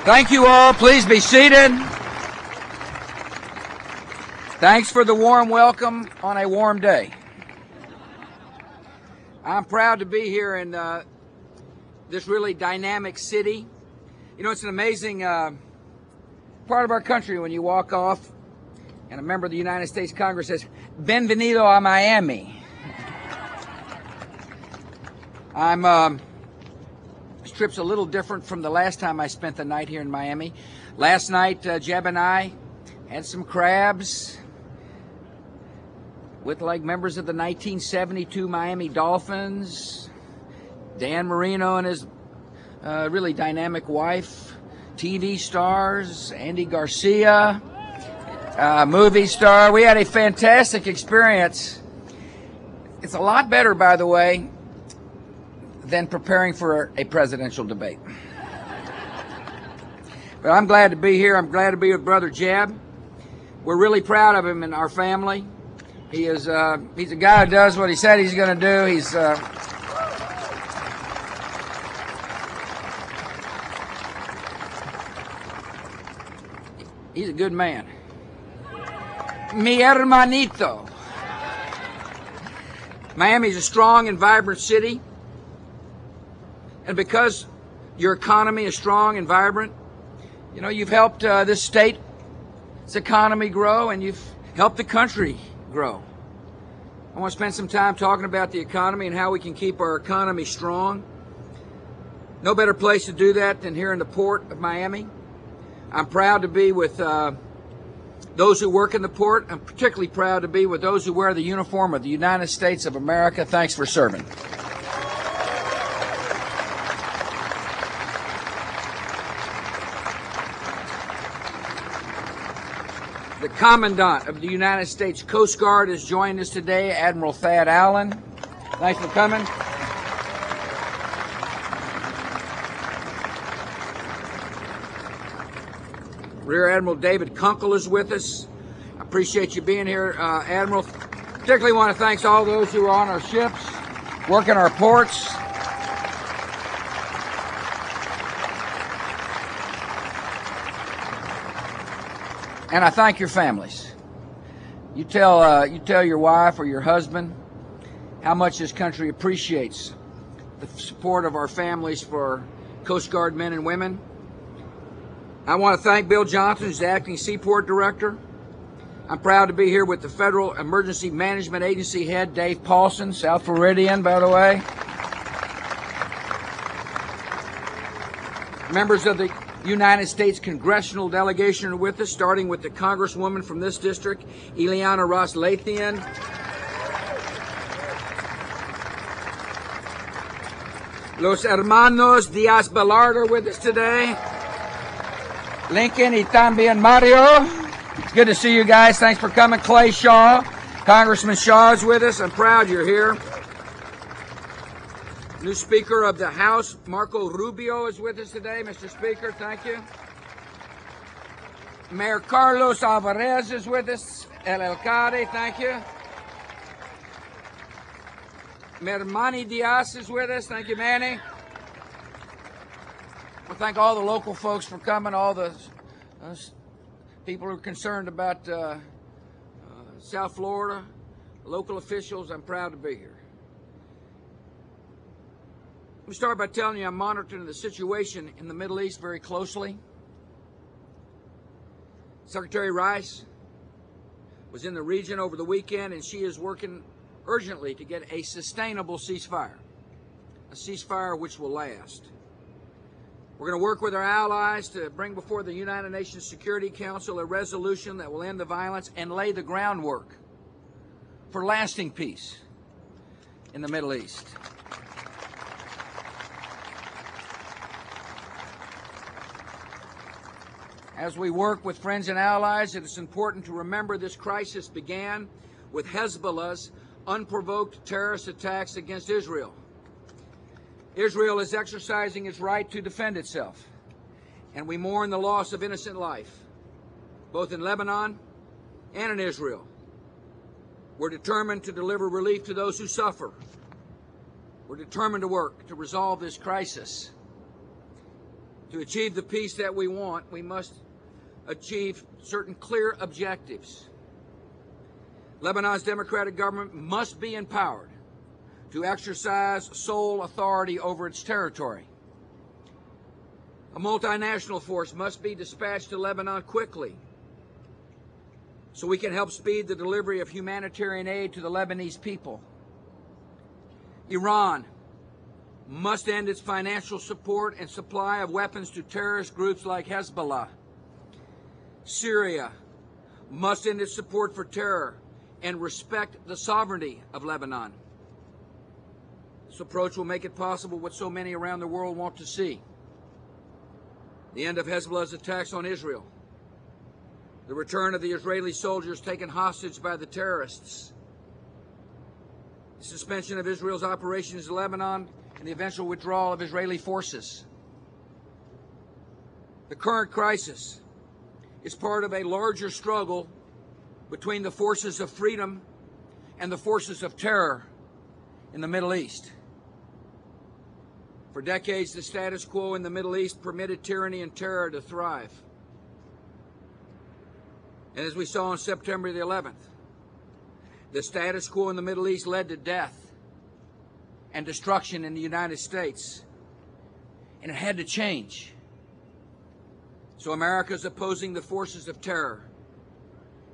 Thank you all. Please be seated. Thanks for the warm welcome on a warm day. I'm proud to be here in this really dynamic city. You know, it's an amazing part of our country when you walk off and a member of the United States Congress says, "Bienvenido a Miami." This trip's a little different from the last time I spent the night here in Miami. Last night, Jeb and I had some crabs with like members of the 1972 Miami Dolphins, Dan Marino and his really dynamic wife, TV stars, Andy Garcia, movie star. We had a fantastic experience. It's a lot better, by the way, than preparing for a presidential debate. But I'm glad to be here. I'm glad to be with Brother Jeb. We're really proud of him in our family. He's a guy who does what he said he's going to do. He's a good man. Mi hermanito. Miami's a strong and vibrant city. And because your economy is strong and vibrant, you know, you've helped this state's economy grow, and you've helped the country grow. I want to spend some time talking about the economy and how we can keep our economy strong. No better place to do that than here in the port of Miami. I'm proud to be with those who work in the port. I'm particularly proud to be with those who wear the uniform of the United States of America. Thanks for serving. The Commandant of the United States Coast Guard has joined us today, Admiral Thad Allen. Thanks for coming. Rear Admiral David Kunkel is with us. I appreciate you being here, Admiral. Particularly want to thank all those who are on our ships, working our ports. And I thank your families. You tell your wife or your husband how much this country appreciates the support of our families for Coast Guard men and women. I want to thank Bill Johnson, who's the acting Seaport Director. I'm proud to be here with the Federal Emergency Management Agency head, Dave Paulson, South Floridian, by the way. Members of the United States congressional delegation are with us, starting with the Congresswoman from this district, Ileana Ros-Lehthian. Los Hermanos Diaz-Balart are with us today. Lincoln y también Mario. It's good to see you guys. Thanks for coming. Clay Shaw. Congressman Shaw is with us. I'm proud you're here. New Speaker of the House, Marco Rubio, is with us today. Mr. Speaker, thank you. Mayor Carlos Alvarez is with us. El Alcalde, thank you. Mayor Manny Diaz is with us. Thank you, Manny. I thank all the local folks for coming, all the people who are concerned about South Florida, local officials. I'm proud to be here. Let me start by telling you I'm monitoring the situation in the Middle East very closely. Secretary Rice was in the region over the weekend, and she is working urgently to get a sustainable ceasefire, a ceasefire which will last. We're going to work with our allies to bring before the United Nations Security Council a resolution that will end the violence and lay the groundwork for lasting peace in the Middle East. As we work with friends and allies, it is important to remember this crisis began with Hezbollah's unprovoked terrorist attacks against Israel. Israel is exercising its right to defend itself, and we mourn the loss of innocent life, both in Lebanon and in Israel. We're determined to deliver relief to those who suffer. We're determined to work to resolve this crisis To achieve the peace that we want, we must achieve certain clear objectives. Lebanon's democratic government must be empowered to exercise sole authority over its territory. A multinational force must be dispatched to Lebanon quickly so we can help speed the delivery of humanitarian aid to the Lebanese people. Iran must end its financial support and supply of weapons to terrorist groups like Hezbollah. Syria must end its support for terror and respect the sovereignty of Lebanon. This approach will make it possible what so many around the world want to see: the end of Hezbollah's attacks on Israel, the return of the Israeli soldiers taken hostage by the terrorists, the suspension of Israel's operations in Lebanon, and the eventual withdrawal of Israeli forces. The current crisis is part of a larger struggle between the forces of freedom and the forces of terror in the Middle East. For decades, the status quo in the Middle East permitted tyranny and terror to thrive. And as we saw on September the 11th, the status quo in the Middle East led to death and destruction in the United States. And it had to change. So America is opposing the forces of terror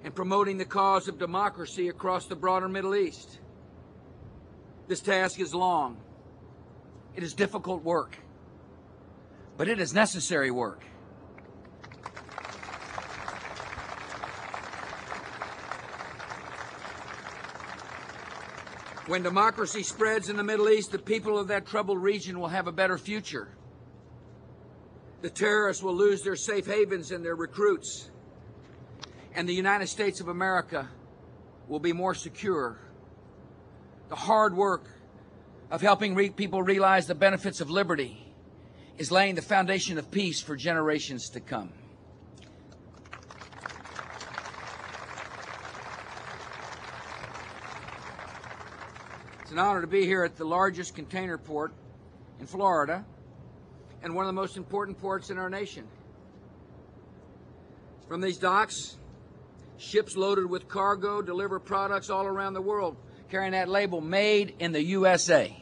and promoting the cause of democracy across the broader Middle East. This task is long. It is difficult work, but it is necessary work. When democracy spreads in the Middle East, the people of that troubled region will have a better future. The terrorists will lose their safe havens and their recruits, and the United States of America will be more secure. The hard work of helping people realize the benefits of liberty is laying the foundation of peace for generations to come. It's an honor to be here at the largest container port in Florida and one of the most important ports in our nation. From these docks, ships loaded with cargo deliver products all around the world, carrying that label, "Made in the USA."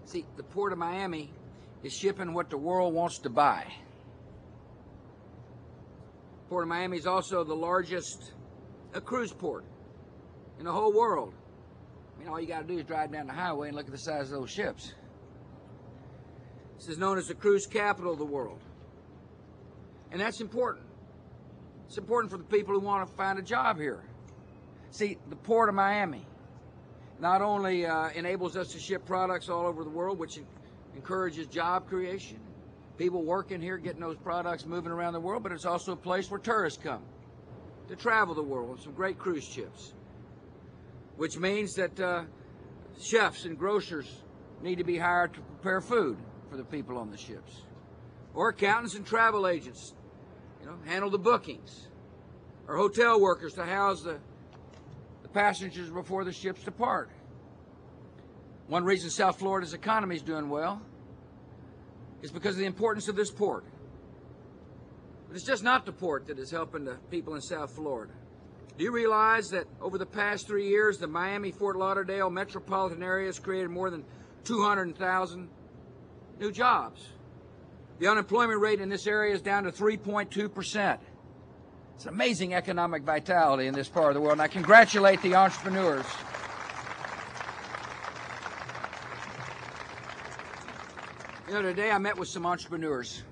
See, the Port of Miami is shipping what the world wants to buy. Port of Miami is also the largest cruise port in the whole world. I mean, all you got to do is drive down the highway and look at the size of those ships. This is known as the cruise capital of the world. And that's important. It's important for the people who want to find a job here. See, the Port of Miami not only enables us to ship products all over the world, which encourages job creation, people working here, getting those products moving around the world, but it's also a place where tourists come to travel the world with some great cruise ships, which means that chefs and grocers need to be hired to prepare food for the people on the ships, or accountants and travel agents, handle the bookings, or hotel workers to house the passengers before the ships depart. One reason South Florida's economy is doing well is because of the importance of this port. But it's just not the port that is helping the people in South Florida. Do you realize that over the past 3 years, the Miami-Fort Lauderdale metropolitan area has created more than 200,000 new jobs? The unemployment rate in this area is down to 3.2%. It's amazing economic vitality in this part of the world, and I congratulate the entrepreneurs. Today I met with some entrepreneurs.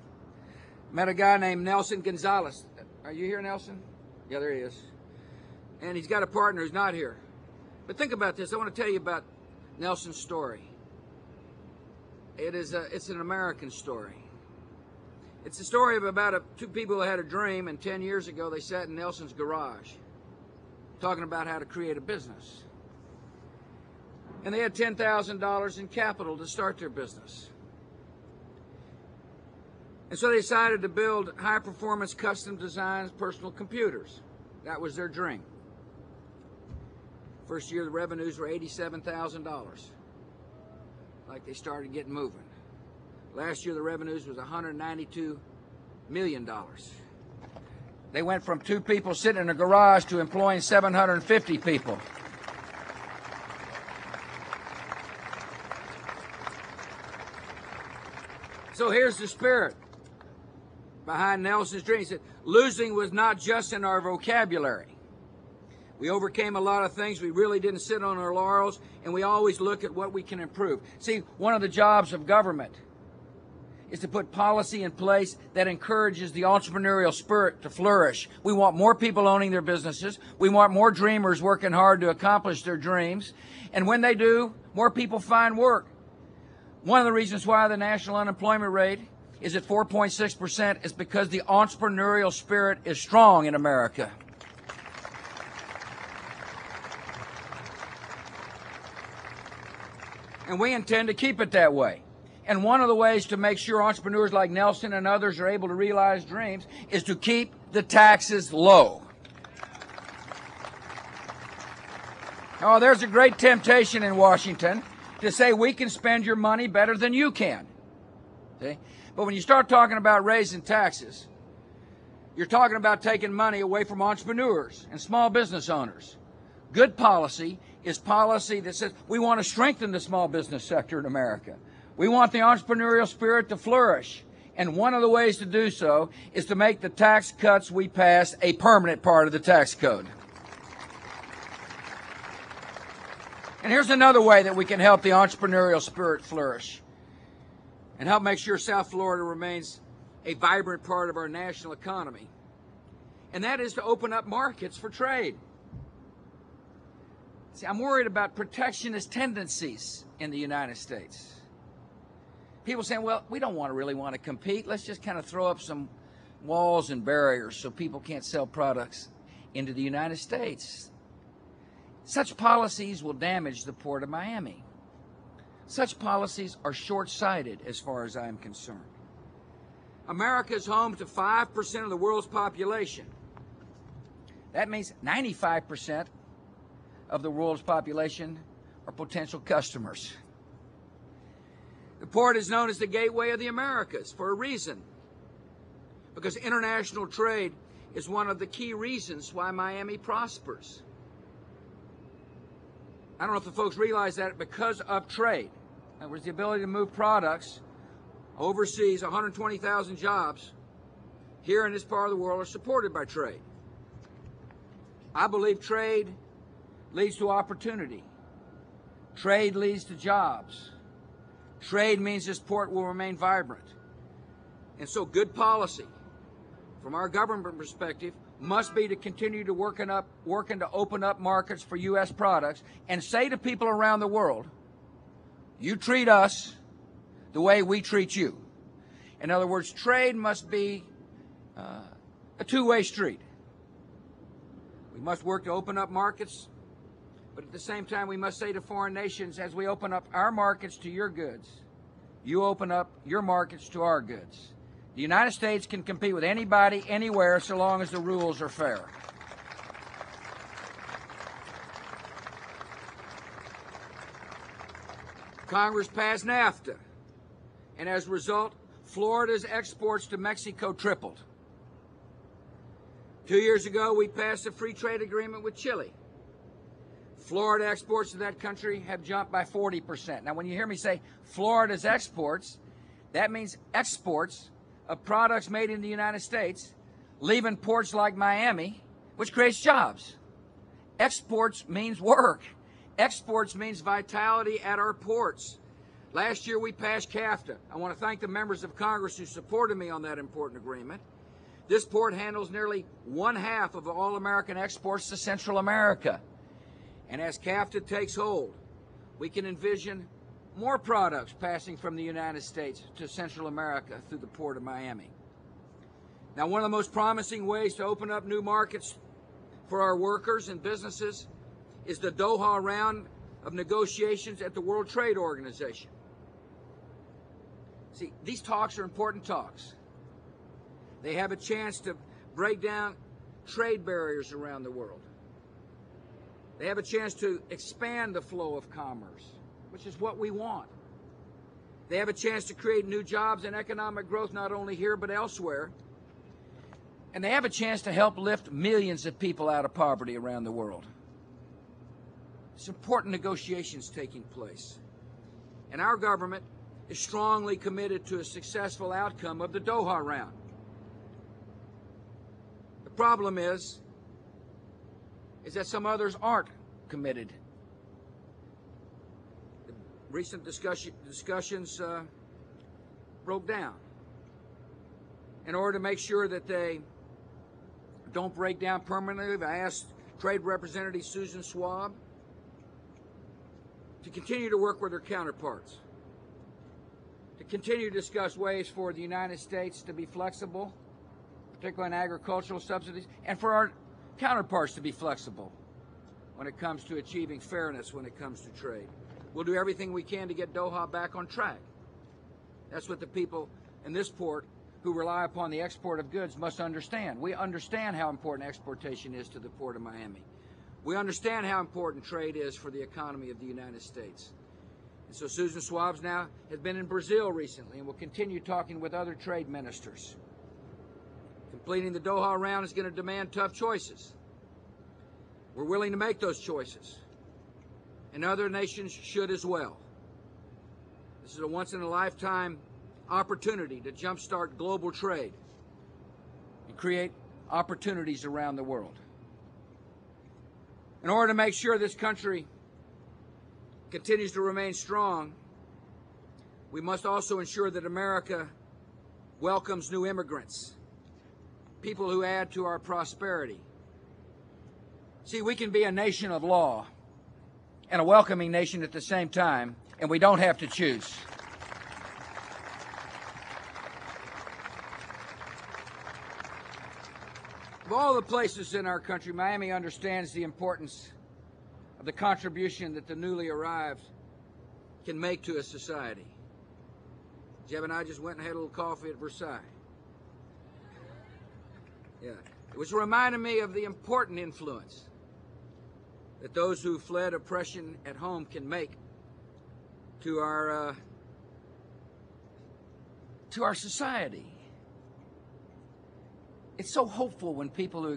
Met a guy named Nelson Gonzalez. Are you here, Nelson? Yeah, there he is. And he's got a partner who's not here. But think about this. I want to tell you about Nelson's story. It's an American story. It's a story of about two people who had a dream, and 10 years ago they sat in Nelson's garage talking about how to create a business. And they had $10,000 in capital to start their business. And so they decided to build high-performance, custom-designed personal computers. That was their dream. First year the revenues were $87,000. Like they started getting moving. Last year the revenues was $192 million. They went from 2 people sitting in a garage to employing 750 people. So here's the spirit behind Nelson's dream. He said, losing was not just in our vocabulary. We overcame a lot of things. We really didn't sit on our laurels, and we always look at what we can improve. See, one of the jobs of government is to put policy in place that encourages the entrepreneurial spirit to flourish. We want more people owning their businesses. We want more dreamers working hard to accomplish their dreams. And when they do, more people find work. One of the reasons why the national unemployment rate is at 4.6% is because the entrepreneurial spirit is strong in America. And we intend to keep it that way. And one of the ways to make sure entrepreneurs like Nelson and others are able to realize dreams is to keep the taxes low. Oh, there's a great temptation in Washington to say we can spend your money better than you can. See? But when you start talking about raising taxes, you're talking about taking money away from entrepreneurs and small business owners. Good policy is policy that says we want to strengthen the small business sector in America. We want the entrepreneurial spirit to flourish. And one of the ways to do so is to make the tax cuts we pass a permanent part of the tax code. And here's another way that we can help the entrepreneurial spirit flourish and help make sure South Florida remains a vibrant part of our national economy. And that is to open up markets for trade. See, I'm worried about protectionist tendencies in the United States. People saying, well, we don't really want to compete. Let's just kind of throw up some walls and barriers so people can't sell products into the United States. Such policies will damage the Port of Miami. Such policies are short-sighted as far as I'm concerned. America is home to 5% of the world's population. That means 95% of the world's population are potential customers. The port is known as the gateway of the Americas for a reason, because international trade is one of the key reasons why Miami prospers. I don't know if the folks realize that because of trade. In other words, the ability to move products overseas, 120,000 jobs here in this part of the world are supported by trade. I believe trade leads to opportunity. Trade leads to jobs. Trade means this port will remain vibrant. And so good policy, from our government perspective, must be to continue to working to open up markets for U.S. products and say to people around the world, you treat us the way we treat you. In other words, trade must be a two-way street. We must work to open up markets, but at the same time, we must say to foreign nations, as we open up our markets to your goods, you open up your markets to our goods. The United States can compete with anybody, anywhere, so long as the rules are fair. Congress passed NAFTA, and as a result, Florida's exports to Mexico tripled. 2 years ago, we passed a free trade agreement with Chile. Florida exports to that country have jumped by 40%. Now, when you hear me say Florida's exports, that means exports of products made in the United States leaving ports like Miami, which creates jobs. Exports means work. Exports means vitality at our ports. Last year we passed CAFTA. I want to thank the members of Congress who supported me on that important agreement. This port handles nearly 1/2 of all American exports to Central America. And as CAFTA takes hold, we can envision more products passing from the United States to Central America through the Port of Miami. Now, one of the most promising ways to open up new markets for our workers and businesses is the Doha round of negotiations at the World Trade Organization. See, these talks are important talks. They have a chance to break down trade barriers around the world. They have a chance to expand the flow of commerce, which is what we want. They have a chance to create new jobs and economic growth not only here but elsewhere. And they have a chance to help lift millions of people out of poverty around the world. It's important negotiations taking place. And our government is strongly committed to a successful outcome of the Doha round. The problem is that some others aren't committed. The recent discussions broke down. In order to make sure that they don't break down permanently, I asked Trade Representative Susan Schwab to continue to work with her counterparts, to continue to discuss ways for the United States to be flexible, particularly in agricultural subsidies, and for our counterparts to be flexible when it comes to achieving fairness when it comes to trade. We'll do everything we can to get Doha back on track. That's what the people in this port who rely upon the export of goods must understand. We understand how important exportation is to the Port of Miami. We understand how important trade is for the economy of the United States. And so Susan Schwab now has been in Brazil recently and will continue talking with other trade ministers. Completing the Doha round is going to demand tough choices. We're willing to make those choices, and other nations should as well. This is a once-in-a-lifetime opportunity to jumpstart global trade and create opportunities around the world. In order to make sure this country continues to remain strong, we must also ensure that America welcomes new immigrants, people who add to our prosperity. See, we can be a nation of law and a welcoming nation at the same time, and we don't have to choose. Of all the places in our country, Miami understands the importance of the contribution that the newly arrived can make to a society. Jeb and I just went and had a little coffee at Versailles. Yeah, it was reminding me of the important influence that those who fled oppression at home can make to our society. It's so hopeful when people who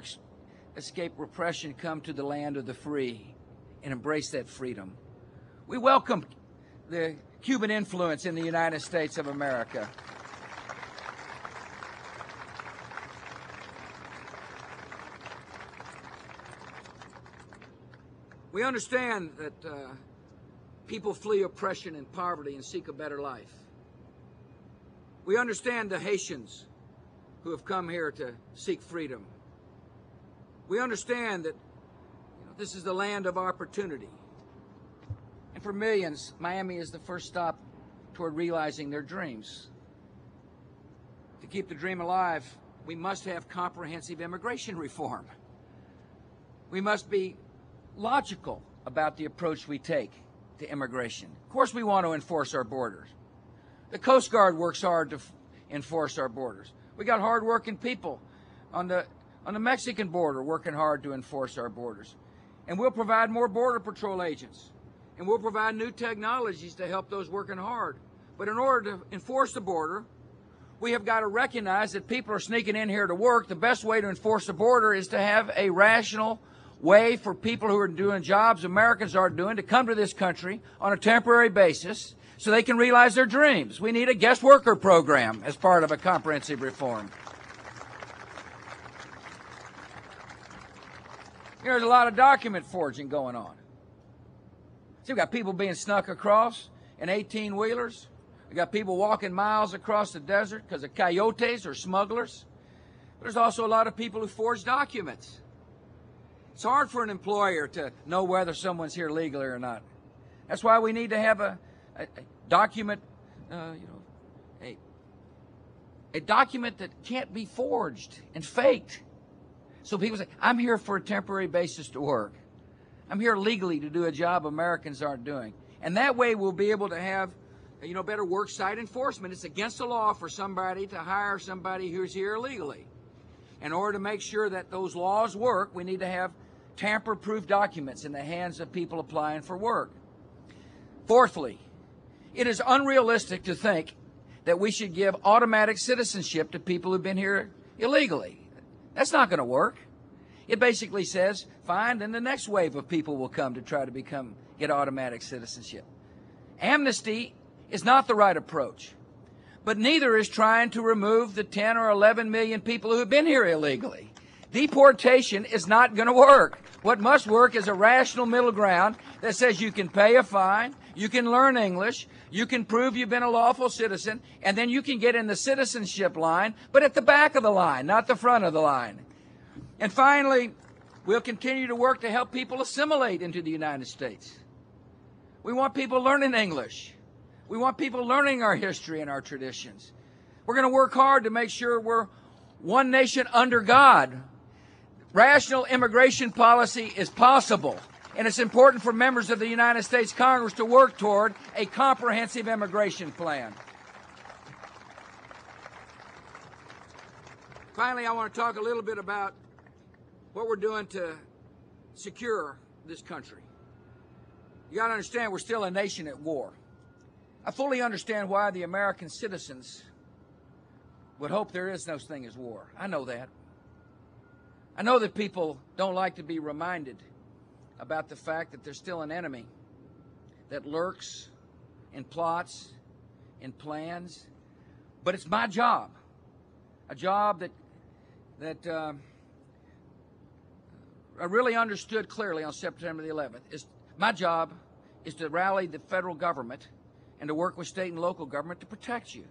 escape repression come to the land of the free and embrace that freedom. We welcome the Cuban influence in the United States of America. We understand that people flee oppression and poverty and seek a better life. We understand the Haitians who have come here to seek freedom. We understand that this is the land of opportunity. And for millions, Miami is the first stop toward realizing their dreams. To keep the dream alive, we must have comprehensive immigration reform. We must be logical about the approach we take to immigration. Of course, we want to enforce our borders. The Coast Guard works hard to enforce our borders. We got hard-working people on the Mexican border working hard to enforce our borders. And we'll provide more Border Patrol agents. And we'll provide new technologies to help those working hard. But in order to enforce the border, we have got to recognize that people are sneaking in here to work. The best way to enforce the border is to have a rational way for people who are doing jobs Americans are doing to come to this country on a temporary basis so they can realize their dreams. We need a guest worker program as part of a comprehensive reform. There's a lot of document forging going on. See, we've got people being snuck across in 18-wheelers. We've got people walking miles across the desert because of coyotes or smugglers. But there's also a lot of people who forge documents. It's hard for an employer to know whether someone's here legally or not. That's why we need to have a document, a document that can't be forged and faked. So people say, I'm here for a temporary basis to work. I'm here legally to do a job Americans aren't doing. And that way we'll be able to have, better worksite enforcement. It's against the law for somebody to hire somebody who's here illegally. In order to make sure that those laws work, we need to have tamper-proof documents in the hands of people applying for work. Fourthly, it is unrealistic to think that we should give automatic citizenship to people who've been here illegally. That's not going to work. It basically says, fine, then the next wave of people will come to try to get automatic citizenship. Amnesty is not the right approach, but neither is trying to remove the 10 or 11 million people who have been here illegally. Deportation is not going to work. What must work is a rational middle ground that says you can pay a fine, you can learn English, you can prove you've been a lawful citizen, and then you can get in the citizenship line, but at the back of the line, not the front of the line. And finally, we'll continue to work to help people assimilate into the United States. We want people learning English. We want people learning our history and our traditions. We're going to work hard to make sure we're one nation under God. Rational immigration policy is possible, and it's important for members of the United States Congress to work toward a comprehensive immigration plan. Finally, I want to talk a little bit about what we're doing to secure this country. You got to understand, we're still a nation at war. I fully understand why the American citizens would hope there is no such thing as war. I know that. I know that people don't like to be reminded about the fact that there's still an enemy that lurks and plots and plans. But it's my job, a job that I really understood clearly on September the 11th. My job is to rally the federal government and to work with state and local government to protect you.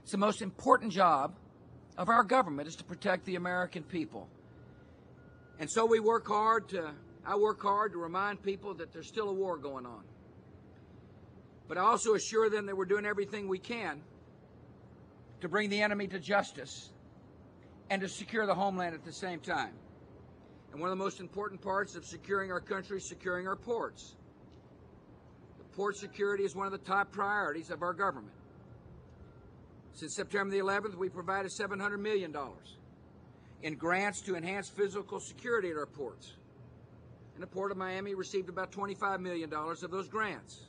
It's the most important job of our government, is to protect the American people. And so I work hard to remind people that there's still a war going on. But I also assure them that we're doing everything we can to bring the enemy to justice and to secure the homeland at the same time. And one of the most important parts of securing our country is securing our ports. The port security is one of the top priorities of our government. Since September the 11th, we provided $700 million in grants to enhance physical security at our ports. And the Port of Miami received about $25 million of those grants.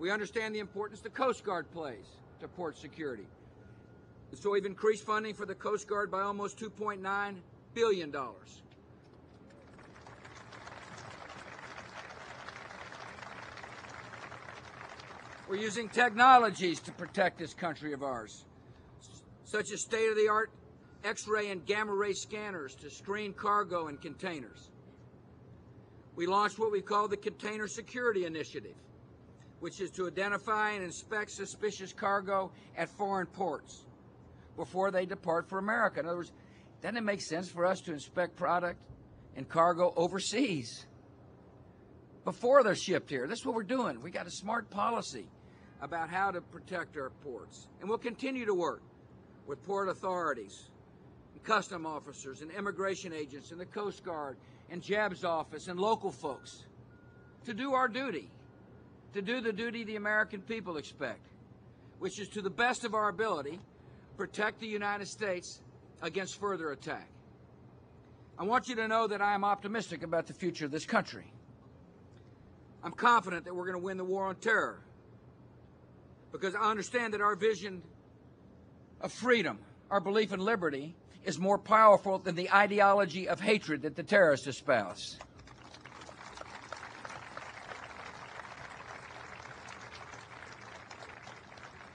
We understand the importance the Coast Guard plays to port security. And so we've increased funding for the Coast Guard by almost $2.9 billion. We're using technologies to protect this country of ours, such as state-of-the-art X-ray and gamma-ray scanners to screen cargo and containers. We launched what we call the Container Security Initiative, which is to identify and inspect suspicious cargo at foreign ports before they depart for America. In other words, doesn't it make sense for us to inspect product and cargo overseas before they're shipped here? That's what we're doing. We got a smart policy about how to protect our ports. And we'll continue to work with port authorities, and custom officers, and immigration agents, and the Coast Guard, and JAB's office, and local folks to do our duty, to do the duty the American people expect, which is, to the best of our ability, protect the United States against further attack. I want you to know that I am optimistic about the future of this country. I'm confident that we're going to win the war on terror, because I understand that our vision of freedom, our belief in liberty, is more powerful than the ideology of hatred that the terrorists espouse.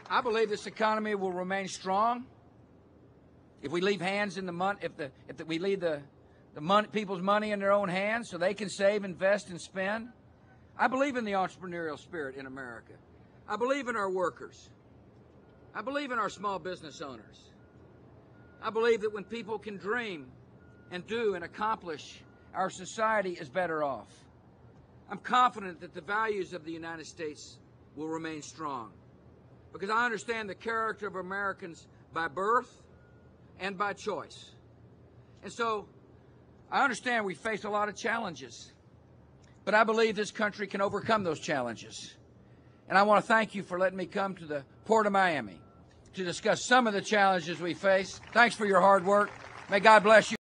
I believe this economy will remain strong if we leave hands in the money, if we leave the people's money in their own hands so they can save, invest, and spend. I believe in the entrepreneurial spirit in America. I believe in our workers. I believe in our small business owners. I believe that when people can dream and do and accomplish, our society is better off. I'm confident that the values of the United States will remain strong, because I understand the character of Americans by birth and by choice. And so I understand we face a lot of challenges, but I believe this country can overcome those challenges. And I want to thank you for letting me come to the Port of Miami to discuss some of the challenges we face. Thanks for your hard work. May God bless you.